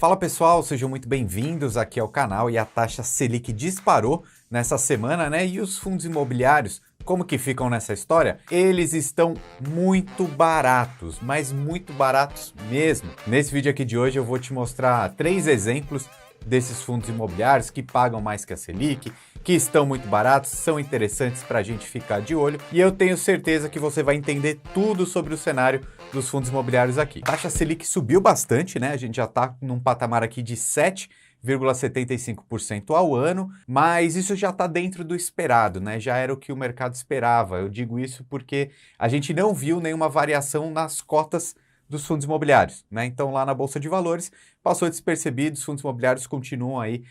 Fala pessoal, sejam muito bem-vindos aqui ao canal. E a taxa Selic disparou nessa semana, né? E os fundos imobiliários, como que ficam nessa história? Eles estão muito baratos, mas muito baratos mesmo. Nesse vídeo aqui de hoje eu vou te mostrar 3 exemplos desses fundos imobiliários que pagam mais que a Selic, que estão muito baratos, são interessantes para a gente ficar de olho, e eu tenho certeza que você vai entender tudo sobre o cenário dos fundos imobiliários aqui. A taxa Selic subiu bastante, né? A gente já está num patamar aqui de 7,75% ao ano, mas isso já está dentro do esperado, né? Já era o que o mercado esperava. Eu digo isso porque a gente não viu nenhuma variação nas cotas dos fundos imobiliários, né? Então lá na Bolsa de Valores passou despercebido, os fundos imobiliários continuam aí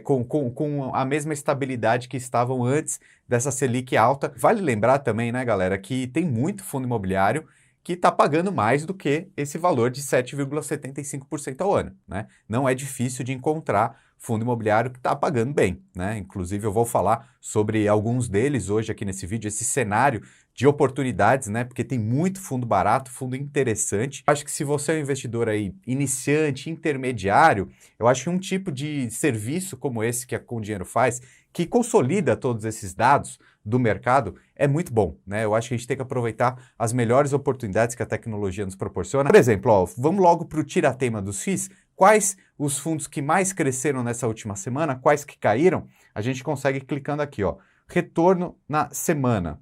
com a mesma estabilidade que estavam antes dessa Selic alta. Vale lembrar também, né, galera, que tem muito fundo imobiliário que está pagando mais do que esse valor de 7,75% ao ano, né? Não é difícil de encontrar fundo imobiliário que está pagando bem, né? Inclusive eu vou falar sobre alguns deles hoje aqui nesse vídeo, esse cenário de oportunidades, né? Porque tem muito fundo barato, fundo interessante. Acho que se você é um investidor aí iniciante, intermediário, eu acho que um tipo de serviço como esse que a Com Dinheiro faz, que consolida todos esses dados do mercado, é muito bom, né? Eu acho que a gente tem que aproveitar as melhores oportunidades que a tecnologia nos proporciona. Por exemplo, ó, vamos logo para o tira-teima dos FIIs. Quais os fundos que mais cresceram nessa última semana? Quais que caíram? A gente consegue clicando aqui, ó, retorno na semana.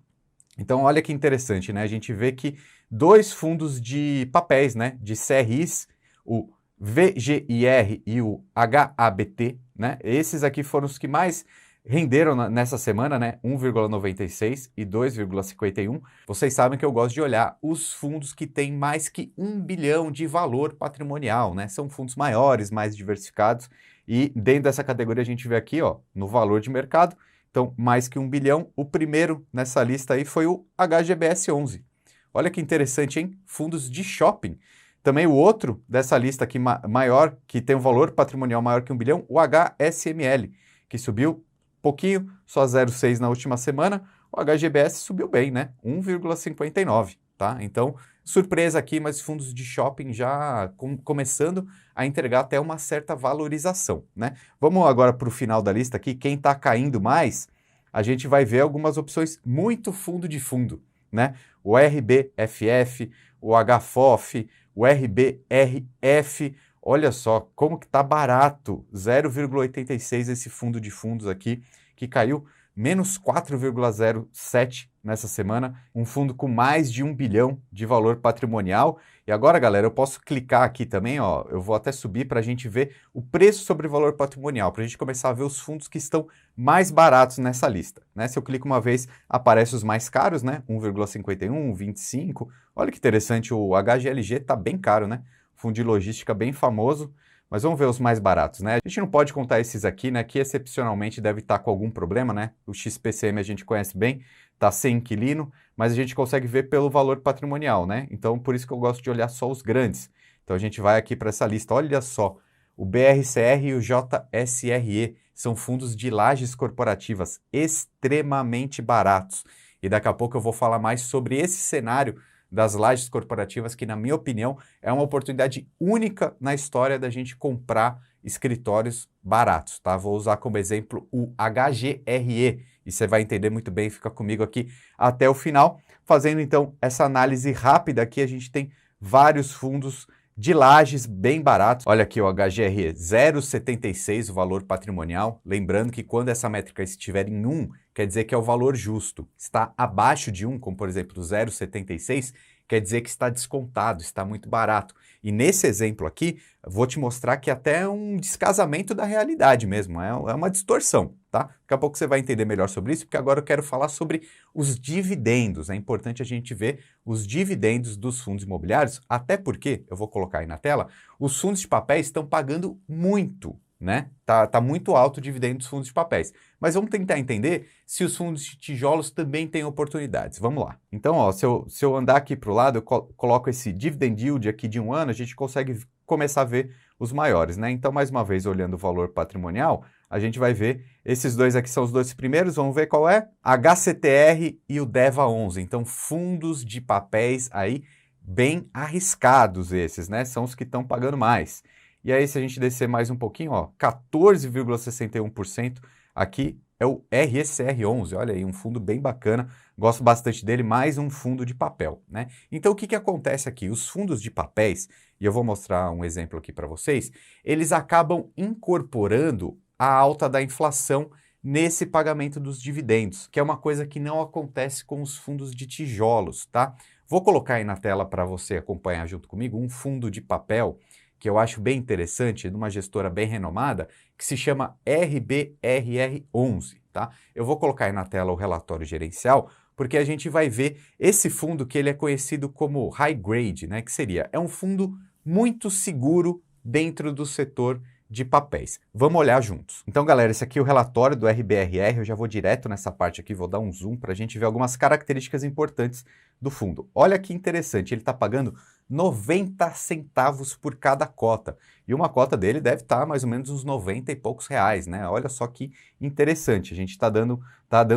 Então, olha que interessante, né? A gente vê que dois fundos de papéis, né, de CRIs, o VGIR e o HABT, né? Esses aqui foram os que mais renderam nessa semana, né? 1,96 e 2,51. Vocês sabem que eu gosto de olhar os fundos que têm mais que 1 bilhão de valor patrimonial, né? São fundos maiores, mais diversificados. E dentro dessa categoria a gente vê aqui, ó, no valor de mercado. Então, mais que 1 bilhão. O primeiro nessa lista aí foi o HGBS 11. Olha que interessante, hein? Fundos de shopping. Também o outro dessa lista aqui maior, que tem um valor patrimonial maior que 1 bilhão, o HSML, que subiu pouquinho, só 0,6 na última semana. O HGBS subiu bem, né? 1,59, tá? Então, surpresa aqui, mas fundos de shopping já começando a entregar até uma certa valorização, né? Vamos agora para o final da lista aqui. Quem está caindo mais, a gente vai ver algumas opções muito fundo de fundo, né? O RBFF, o HFOF, o RBRF, olha só como que tá barato, 0,86 esse fundo de fundos aqui, que caiu menos 4,07 nessa semana, um fundo com mais de 1 bilhão de valor patrimonial. E agora, galera, eu posso clicar aqui também, ó, eu vou até subir para a gente ver o preço sobre valor patrimonial, para a gente começar a ver os fundos que estão mais baratos nessa lista, né? Se eu clico uma vez, aparece os mais caros, né? 1,51, 25. Olha que interessante, o HGLG tá bem caro, né? Fundo de logística bem famoso. Mas vamos ver os mais baratos, né? A gente não pode contar esses aqui, né? Que excepcionalmente deve estar com algum problema, né? O XPCM a gente conhece bem, está sem inquilino, mas a gente consegue ver pelo valor patrimonial, né? Então, por isso que eu gosto de olhar só os grandes. Então, a gente vai aqui para essa lista. Olha só, o BRCR e o JSRE são fundos de lajes corporativas extremamente baratos. E daqui a pouco eu vou falar mais sobre esse cenário das lajes corporativas, que na minha opinião é uma oportunidade única na história da gente comprar escritórios baratos, tá? Vou usar como exemplo o HGRE e você vai entender muito bem, fica comigo aqui até o final. Fazendo então essa análise rápida aqui, a gente tem vários fundos de lajes bem baratos. Olha aqui o HGRE, 0,76 o valor patrimonial. Lembrando que quando essa métrica estiver em 1, quer dizer que é o valor justo. Está abaixo de 1, como por exemplo 0,76, quer dizer que está descontado, está muito barato. E nesse exemplo aqui, vou te mostrar que até é um descasamento da realidade mesmo, é uma distorção, tá? Daqui a pouco você vai entender melhor sobre isso, porque agora eu quero falar sobre os dividendos. É importante a gente ver os dividendos dos fundos imobiliários, até porque, eu vou colocar aí na tela, os fundos de papéis estão pagando muito, né? Tá muito alto o dividendo dos fundos de papéis. Mas vamos tentar entender se os fundos de tijolos também têm oportunidades. Vamos lá. Então, ó, se eu andar aqui para o lado, eu coloco esse dividend yield aqui de 1 ano, a gente consegue começar a ver os maiores, né? Então, mais uma vez, olhando o valor patrimonial, a gente vai ver esses dois aqui são os dois primeiros, vamos ver qual é? HCTR e o DEVA 11. Então, fundos de papéis aí bem arriscados esses, né? São os que estão pagando mais. E aí, se a gente descer mais um pouquinho, ó, 14,61% aqui é o RSR11. Olha aí, um fundo bem bacana. Gosto bastante dele, mais um fundo de papel, né? Então, o que que acontece aqui? Os fundos de papéis, e eu vou mostrar um exemplo aqui para vocês, eles acabam incorporando a alta da inflação nesse pagamento dos dividendos, que é uma coisa que não acontece com os fundos de tijolos, tá? Vou colocar aí na tela para você acompanhar junto comigo um fundo de papel que eu acho bem interessante, de uma gestora bem renomada, que se chama RBRR11, tá? Eu vou colocar aí na tela o relatório gerencial, porque a gente vai ver esse fundo que ele é conhecido como high grade, né? Que seria, é um fundo muito seguro dentro do setor de papéis. Vamos olhar juntos. Então, galera, esse aqui é o relatório do RBRR, eu já vou direto nessa parte aqui, vou dar um zoom para a gente ver algumas características importantes do fundo. Olha que interessante, ele está pagando 90 centavos por cada cota. E uma cota dele deve estar mais ou menos uns 90 e poucos reais, né? Olha só que interessante, a gente está dando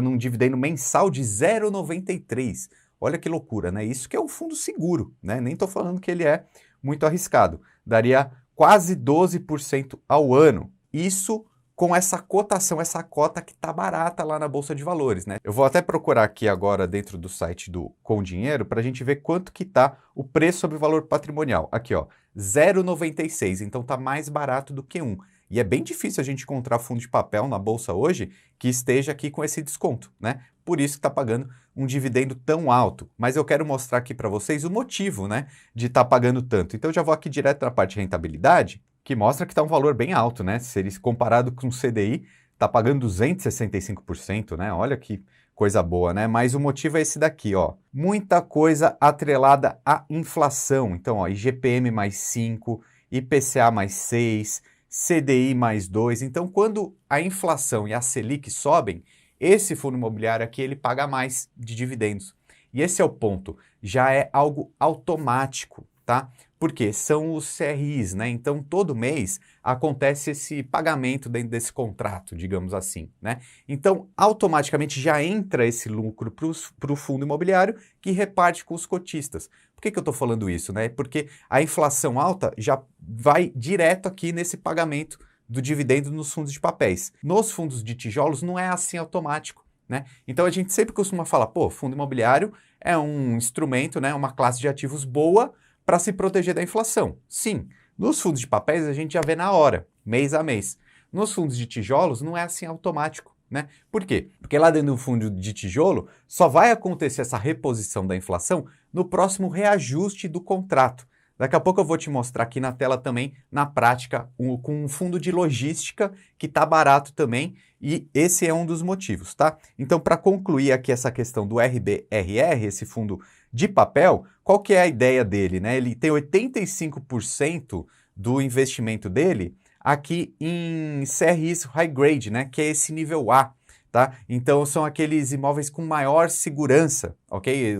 um dividendo mensal de 0,93. Olha que loucura, né? Isso que é um fundo seguro, né? Nem estou falando que ele é muito arriscado. Daria quase 12% ao ano. Isso com essa cotação, essa cota que está barata lá na Bolsa de Valores, né? Eu vou até procurar aqui agora dentro do site do Com Dinheiro para a gente ver quanto que está o preço sobre valor patrimonial. Aqui, ó, 0,96, então está mais barato do que 1. E é bem difícil a gente encontrar fundo de papel na Bolsa hoje que esteja aqui com esse desconto, né? Por isso que está pagando um dividendo tão alto. Mas eu quero mostrar aqui para vocês o motivo, né, de estar pagando tanto. Então eu já vou aqui direto na parte de rentabilidade, que mostra que está um valor bem alto, né? Se ele comparado com o CDI, está pagando 265%, né? Olha que coisa boa, né? Mas o motivo é esse daqui, ó. Muita coisa atrelada à inflação. Então, ó, IGPM mais 5, IPCA mais 6, CDI mais 2. Então, quando a inflação e a Selic sobem, esse fundo imobiliário aqui ele paga mais de dividendos. E esse é o ponto. Já é algo automático, tá? Porque são os CRIs, né? Então, todo mês acontece esse pagamento dentro desse contrato, digamos assim, né? Então, automaticamente já entra esse lucro para o fundo imobiliário que reparte com os cotistas. Por que eu estou falando isso, né? Porque a inflação alta já vai direto aqui nesse pagamento do dividendo nos fundos de papéis. Nos fundos de tijolos não é assim automático, né? Então, a gente sempre costuma falar, pô, fundo imobiliário é um instrumento, né? Uma classe de ativos boa para se proteger da inflação. Sim, nos fundos de papéis a gente já vê na hora, mês a mês. Nos fundos de tijolos não é assim automático, né? Por quê? Porque lá dentro do fundo de tijolo só vai acontecer essa reposição da inflação no próximo reajuste do contrato. Daqui a pouco eu vou te mostrar aqui na tela também, na prática, com um fundo de logística que está barato também, e esse é um dos motivos, tá? Então, para concluir aqui essa questão do RBRR, esse fundo de papel, qual que é a ideia dele, né? Ele tem 85% do investimento dele aqui em CRIs high grade, né? Que é esse nível A, tá? Então, são aqueles imóveis com maior segurança, ok?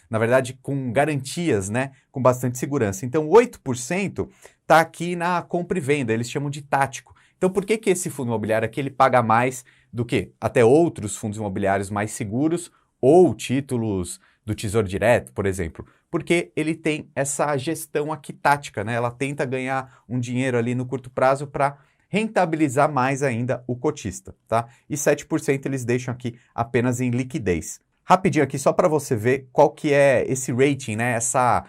Na verdade, com garantias, né? Com bastante segurança. Então, 8% está aqui na compra e venda, eles chamam de tático. Então, por que esse fundo imobiliário aqui ele paga mais do que até outros fundos imobiliários mais seguros ou títulos do Tesouro Direto, por exemplo? Porque ele tem essa gestão aqui tática, né? Ela tenta ganhar um dinheiro ali no curto prazo para rentabilizar mais ainda o cotista, tá? E 7% eles deixam aqui apenas em liquidez. Rapidinho aqui, só para você ver qual que é esse rating, né? Essa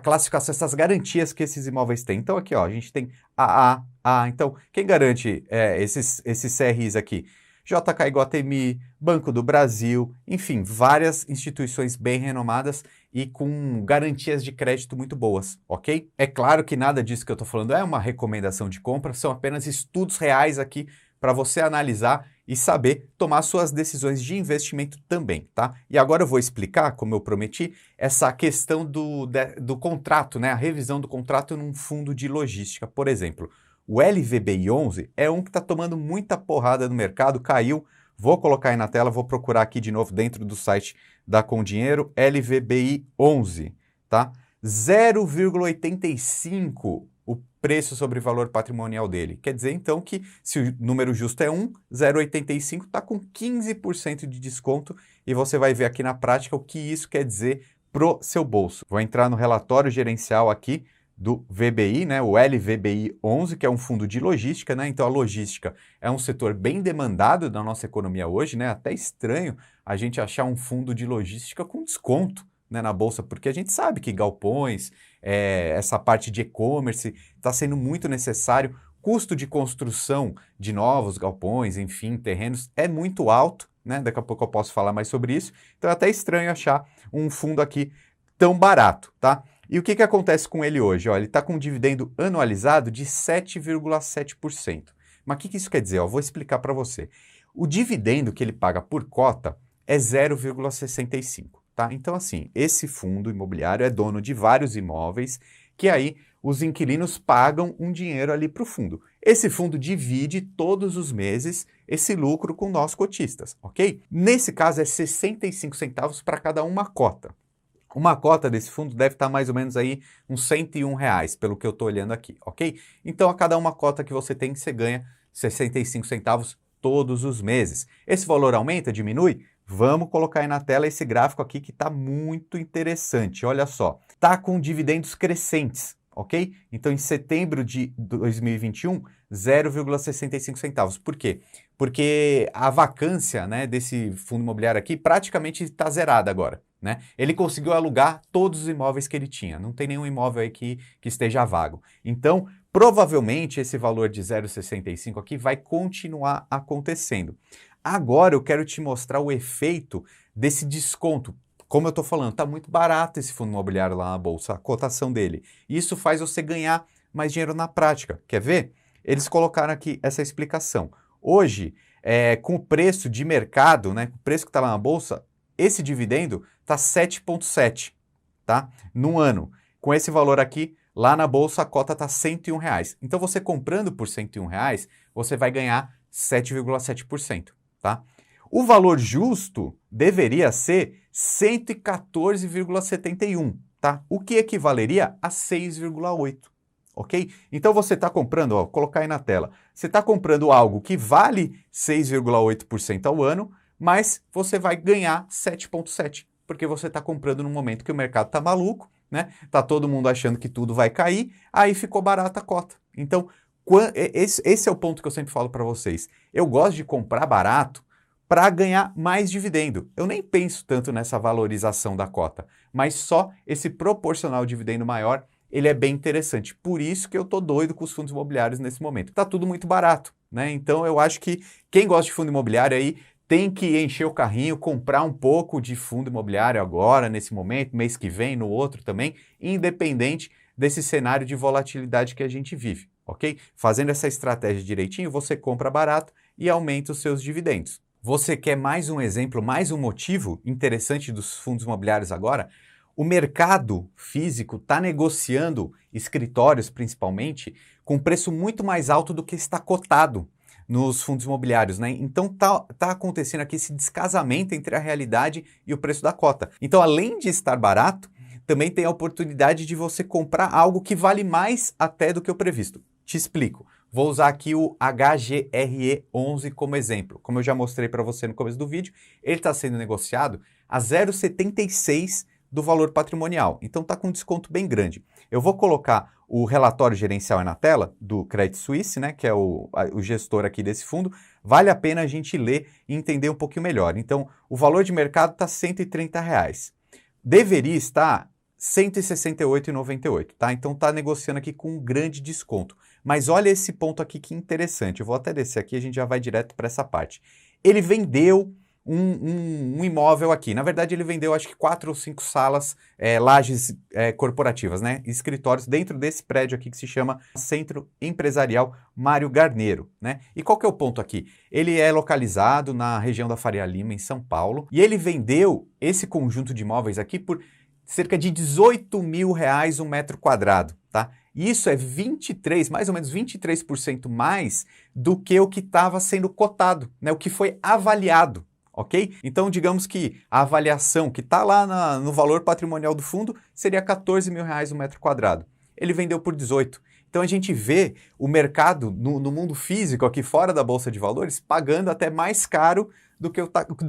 classificação, essas garantias que esses imóveis têm. Então aqui, ó, a gente tem AA, A. Então, quem garante esses CRIs aqui? JK Iguatemi, Banco do Brasil, enfim, várias instituições bem renomadas e com garantias de crédito muito boas, ok? É claro que nada disso que eu estou falando é uma recomendação de compra, são apenas estudos reais aqui para você analisar e saber tomar suas decisões de investimento também, tá? E agora eu vou explicar, como eu prometi, essa questão do contrato, né? A revisão do contrato num fundo de logística, por exemplo. O LVBI11 é um que está tomando muita porrada no mercado, caiu. Vou colocar aí na tela, vou procurar aqui de novo dentro do site da Com Dinheiro, LVBI11, tá? 0,85 o preço sobre valor patrimonial dele. Quer dizer, então, que se o número justo é 1, 0,85 está com 15% de desconto e você vai ver aqui na prática o que isso quer dizer pro seu bolso. Vou entrar no relatório gerencial aqui do VBI, né, o LVBI 11, que é um fundo de logística, né? Então a logística é um setor bem demandado da nossa economia hoje, né? Até estranho a gente achar um fundo de logística com desconto, né, na bolsa, porque a gente sabe que galpões, essa parte de e-commerce está sendo muito necessário. Custo de construção de novos galpões, enfim, terrenos, é muito alto, né? Daqui a pouco eu posso falar mais sobre isso. Então é até estranho achar um fundo aqui tão barato, tá? E o que acontece com ele hoje? Ó, ele está com um dividendo anualizado de 7,7%. Mas o que isso quer dizer? Ó, vou explicar para você. O dividendo que ele paga por cota é 0,65, tá? Então, assim, esse fundo imobiliário é dono de vários imóveis que aí os inquilinos pagam um dinheiro ali para o fundo. Esse fundo divide todos os meses esse lucro com nós cotistas, ok? Nesse caso é 65 centavos para cada uma cota. Uma cota desse fundo deve estar mais ou menos aí uns R$ 101, pelo que eu estou olhando aqui, ok? Então, a cada uma cota que você tem, você ganha 65 centavos todos os meses. Esse valor aumenta, diminui? Vamos colocar aí na tela esse gráfico aqui que está muito interessante. Olha só, está com dividendos crescentes, ok? Então, em setembro de 2021, 0,65 centavos. Por quê? Porque a vacância, né, desse fundo imobiliário aqui praticamente está zerada agora, né? Ele conseguiu alugar todos os imóveis que ele tinha, não tem nenhum imóvel aí que esteja vago. Então, provavelmente esse valor de 0,65 aqui vai continuar acontecendo. Agora eu quero te mostrar o efeito desse desconto. Como eu estou falando, está muito barato esse fundo imobiliário lá na bolsa, a cotação dele. Isso faz você ganhar mais dinheiro na prática. Quer ver? Eles colocaram aqui essa explicação. Hoje, com o preço de mercado, né, o preço que está lá na bolsa, esse dividendo está 7,7, tá? No ano. Com esse valor aqui, lá na bolsa a cota está R$ 101. Então, você comprando por R$ 101, você vai ganhar 7,7%, tá? O valor justo deveria ser 114,71, tá? O que equivaleria a 6,8. Ok? Então você está comprando, ó, vou colocar aí na tela, você está comprando algo que vale 6,8% ao ano, mas você vai ganhar 7,7%, porque você está comprando no momento que o mercado está maluco, né? Tá todo mundo achando que tudo vai cair, aí ficou barata a cota. Então, esse é o ponto que eu sempre falo para vocês. Eu gosto de comprar barato para ganhar mais dividendo. Eu nem penso tanto nessa valorização da cota, mas só esse proporcional dividendo maior, ele é bem interessante. Por isso que eu tô doido com os fundos imobiliários nesse momento. Tá tudo muito barato, né? Então eu acho que quem gosta de fundo imobiliário aí tem que encher o carrinho, comprar um pouco de fundo imobiliário agora, nesse momento, mês que vem, no outro também, independente desse cenário de volatilidade que a gente vive, ok? Fazendo essa estratégia direitinho, você compra barato e aumenta os seus dividendos. Você quer mais um exemplo, mais um motivo interessante dos fundos imobiliários agora? O mercado físico está negociando, escritórios principalmente, com preço muito mais alto do que está cotado nos fundos imobiliários, né? Então tá acontecendo aqui esse descasamento entre a realidade e o preço da cota. Então, além de estar barato, também tem a oportunidade de você comprar algo que vale mais até do que o previsto. Te explico. Vou usar aqui o HGRE11 como exemplo. Como eu já mostrei para você no começo do vídeo, ele está sendo negociado a 0,76 do valor patrimonial. Então está com um desconto bem grande. Eu vou colocar o relatório gerencial na tela do Credit Suisse, né, que é o gestor aqui desse fundo. Vale a pena a gente ler e entender um pouquinho melhor. Então, o valor de mercado está R$ 130. Deveria estar R$ 168,98, tá? Então está negociando aqui com um grande desconto. Mas olha esse ponto aqui que interessante. Eu vou até descer aqui e a gente já vai direto para essa parte. Ele vendeu um imóvel aqui. Na verdade, ele vendeu acho que 4 ou 5 salas, lajes corporativas, né? Escritórios dentro desse prédio aqui que se chama Centro Empresarial Mário Garneiro, né? E qual que é o ponto aqui? Ele é localizado na região da Faria Lima, em São Paulo, e ele vendeu esse conjunto de imóveis aqui por cerca de R$18 mil um metro quadrado, tá? Isso é mais ou menos 23% mais do que o que estava sendo cotado, né? O que foi avaliado. Ok? Então, digamos que a avaliação que está lá no valor patrimonial do fundo seria R$14 mil um metro quadrado. Ele vendeu por 18. Então, a gente vê o mercado no mundo físico, aqui fora da Bolsa de Valores, pagando até mais caro do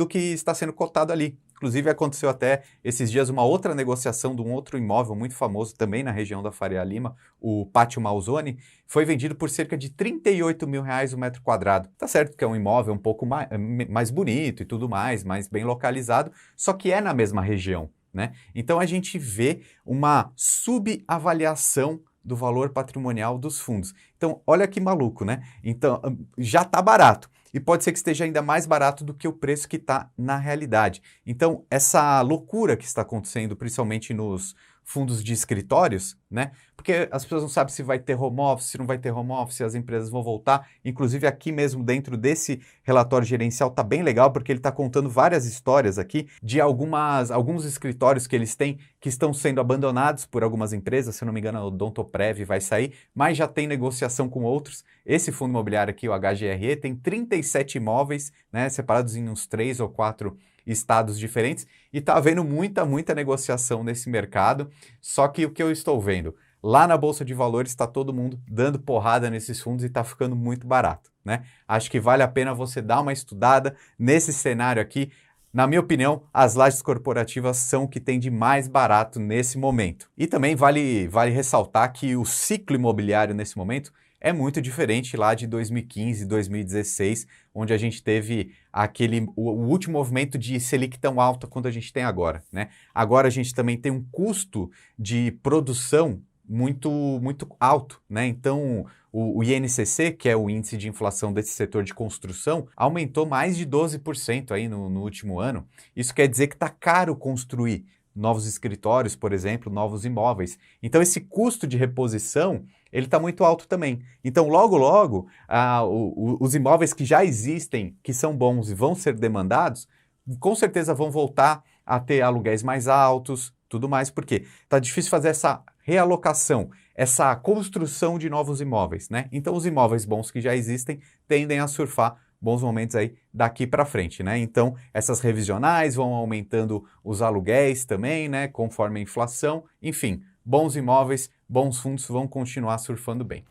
que está sendo cotado ali. Inclusive aconteceu até esses dias uma outra negociação de um outro imóvel muito famoso também na região da Faria Lima, o Pátio Malzone, foi vendido por cerca de R$ 38.000 o metro quadrado. Tá certo que é um imóvel um pouco mais bonito e tudo mais bem localizado, só que é na mesma região, né? Então a gente vê uma subavaliação do valor patrimonial dos fundos. Então, olha que maluco, né? Então, já está barato. E pode ser que esteja ainda mais barato do que o preço que está na realidade. Então, essa loucura que está acontecendo, principalmente nos fundos de escritórios, né? Porque as pessoas não sabem se vai ter home office, se não vai ter home office, se as empresas vão voltar. Inclusive, aqui mesmo dentro desse relatório gerencial tá bem legal, porque ele está contando várias histórias aqui de alguns escritórios que eles têm que estão sendo abandonados por algumas empresas. Se eu não me engano, o Odontoprev vai sair, mas já tem negociação com outros. Esse fundo imobiliário aqui, o HGRE, tem 37 imóveis, né, separados em uns 3 ou 4 estados diferentes, e está havendo muita negociação nesse mercado. Só que o que eu estou vendo? Lá na Bolsa de Valores está todo mundo dando porrada nesses fundos e está ficando muito barato, né? Acho que vale a pena você dar uma estudada nesse cenário aqui. Na minha opinião, as lajes corporativas são o que tem de mais barato nesse momento. E também vale ressaltar que o ciclo imobiliário nesse momento é muito diferente lá de 2015, 2016, onde a gente teve o último movimento de Selic tão alta quanto a gente tem agora, né? Agora a gente também tem um custo de produção muito alto, né? Então, o INCC, que é o índice de inflação desse setor de construção, aumentou mais de 12% aí no último ano. Isso quer dizer que está caro construir novos escritórios, por exemplo, novos imóveis. Então, esse custo de reposição, ele está muito alto também. Então, logo, os imóveis que já existem, que são bons e vão ser demandados, com certeza vão voltar a ter aluguéis mais altos, tudo mais, porque está difícil fazer essa realocação, essa construção de novos imóveis, né? Então, os imóveis bons que já existem tendem a surfar bons momentos aí daqui para frente, né? Então, essas revisionais vão aumentando os aluguéis também, né? Conforme a inflação. Enfim, bons imóveis, bons fundos vão continuar surfando bem.